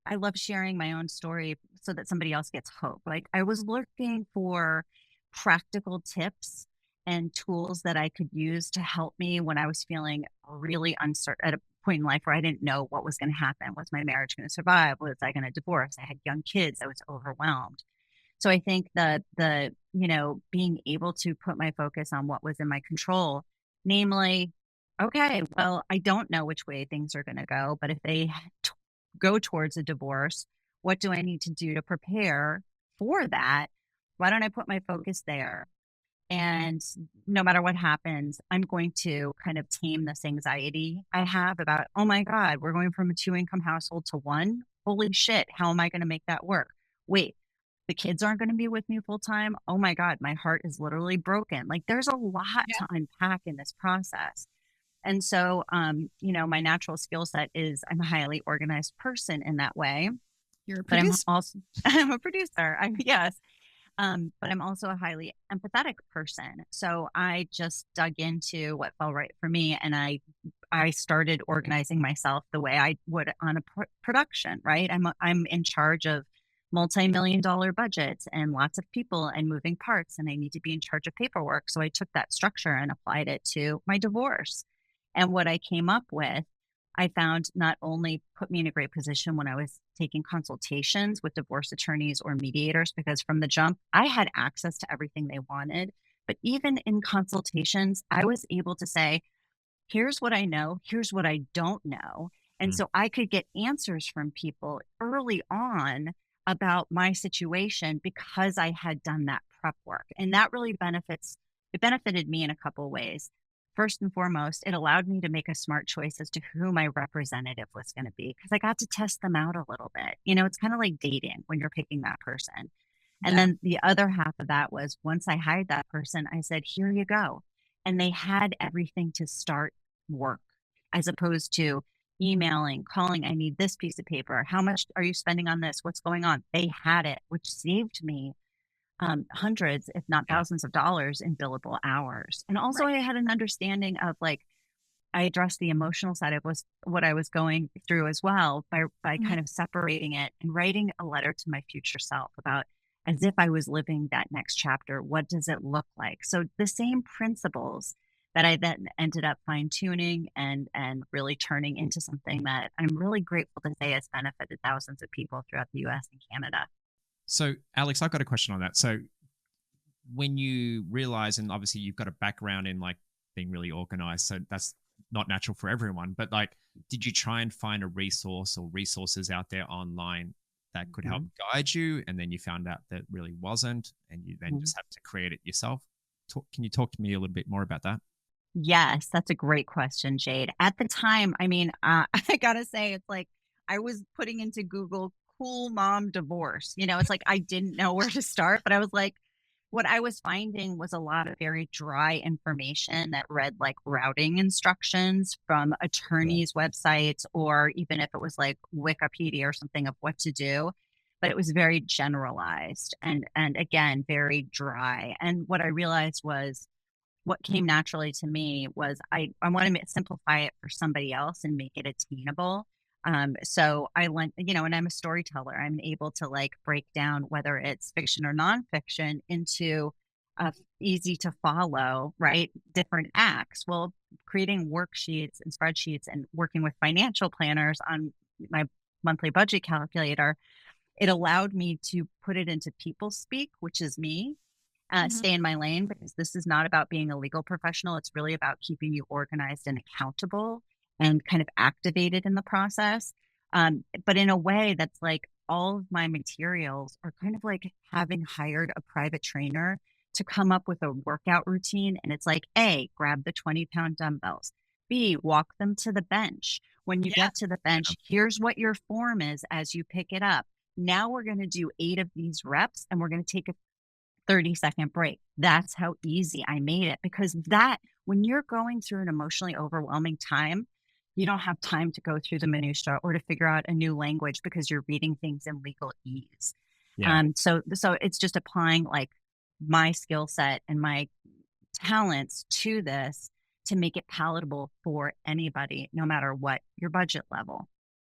I love sharing my own story so that somebody else gets hope. Like I was looking for practical tips and tools that I could use to help me when I was feeling really uncertain at a point in life where I didn't know what was going to happen. Was my marriage going to survive? Was I going to divorce? I had young kids. I was overwhelmed. So I think that being able to put my focus on what was in my control, namely, okay, well, I don't know which way things are going to go, but if they go towards a divorce, what do I need to do to prepare for that? Why don't I put my focus there? And no matter what happens, I'm going to kind of tame this anxiety I have about, oh my God, we're going from a two-income household to one. Holy shit, how am I going to make that work? Wait, the kids aren't going to be with me full time. Oh my God, my heart is literally broken. Like there's a lot Yeah. to unpack in this process. And so, my natural skill set is I'm a highly organized person in that way, You're a but I'm producer. also, I'm a producer. Yes. But I'm also a highly empathetic person. So I just dug into what felt right for me, and I started organizing myself the way I would on a production. Right, I'm in charge of multi-million dollar budgets and lots of people and moving parts, and I need to be in charge of paperwork. So I took that structure and applied it to my divorce, and what I came up with I found not only put me in a great position when I was taking consultations with divorce attorneys or mediators, because from the jump, I had access to everything they wanted. But even in consultations, I was able to say, here's what I know, here's what I don't know. And Mm. so I could get answers from people early on about my situation because I had done that prep work. And that really it benefited me in a couple of ways. First and foremost, it allowed me to make a smart choice as to who my representative was going to be because I got to test them out a little bit. It's kind of like dating when you're picking that person. And Yeah. then the other half of that was once I hired that person, I said, here you go. And they had everything to start work as opposed to emailing, calling, I need this piece of paper. How much are you spending on this? What's going on? They had it, which saved me hundreds, if not Yeah. thousands of dollars in billable hours. And also, Right. I had an understanding of like, I addressed the emotional side of was what I was going through as well by Mhm. kind of separating it and writing a letter to my future self about as if I was living that next chapter. What does it look like? So the same principles that I then ended up fine tuning and really turning into something that I'm really grateful to say has benefited thousands of people throughout the US and Canada. So, Alex, I've got a question on that. So, when you realize, and obviously you've got a background in like being really organized, so that's not natural for everyone, but like, did you try and find a resource or resources out there online that could help Mhm. guide you? And then you found out that really wasn't, and you then Mhm. just have to create it yourself. Can you talk to me a little bit more about that? Yes, that's a great question, Jade. At the time, I mean, I gotta say, it's like I was putting into Google "cool mom divorce." It's like I didn't know where to start, but I was like, what I was finding was a lot of very dry information that read like routing instructions from Yeah. attorneys' websites, or even if it was like Wikipedia or something of what to do. But it was very generalized and again very dry. And what I realized was what came naturally to me was I want to simplify it for somebody else and make it attainable. So I went, and I'm a storyteller. I'm able to like break down whether it's fiction or nonfiction into easy to follow, right? Different acts. Well, creating worksheets and spreadsheets and working with financial planners on my monthly budget calculator, it allowed me to put it into people speak, which is me, Mhm. stay in my lane because this is not about being a legal professional. It's really about keeping you organized and accountable and kind of activated in the process. But in a way that's like all of my materials are kind of like having hired a private trainer to come up with a workout routine. And it's like, A, grab the 20-pound dumbbells. B, walk them to the bench. When you Yeah. get to the bench, here's what your form is as you pick it up. Now we're going to do 8 of these reps and we're going to take a 30-second break. That's how easy I made it because that when you're going through an emotionally overwhelming time, you don't have time to go through the minutia or to figure out a new language because you're reading things in legal ease. Yeah. So it's just applying like my skill set and my talents to this to make it palatable for anybody, no matter what your budget level.